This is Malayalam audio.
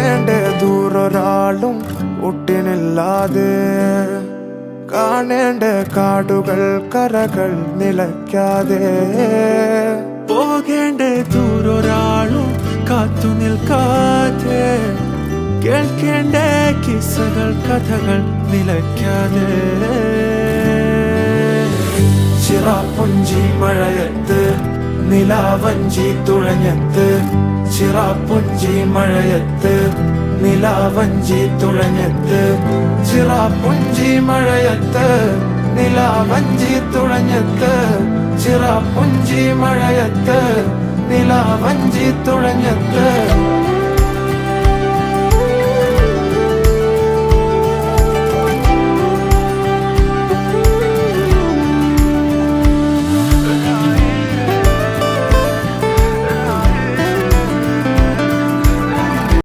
പോകേണ്ട ദൂരൊരാളും ഒട്ടിനില്ലാതെ കാണേണ്ട കാടുകൾ കരകൾ നിലയ്ക്കാതെ പോകേണ്ട ദൂരൊരാളും കാത്തു നിൽക്കാതെ കേൾക്കേണ്ട കിസ്സകൾ കഥകൾ നിലയ്ക്കാതെ ചിറാപ്പുഞ്ചി മഴയത്ത് നിലാവഞ്ചി തുഴഞ്ഞത്ത് ചിറാപ്പുഞ്ചി മഴയത്ത് നിലാവഞ്ചി തുഴഞ്ഞത്ത് ചിറാപ്പുഞ്ചി മഴയത്ത് നിലാവഞ്ചി തുഴഞ്ഞത്ത് ചിറാപ്പുഞ്ചി മഴയത്ത് നിലാവഞ്ചി തുഴഞ്ഞത്ത്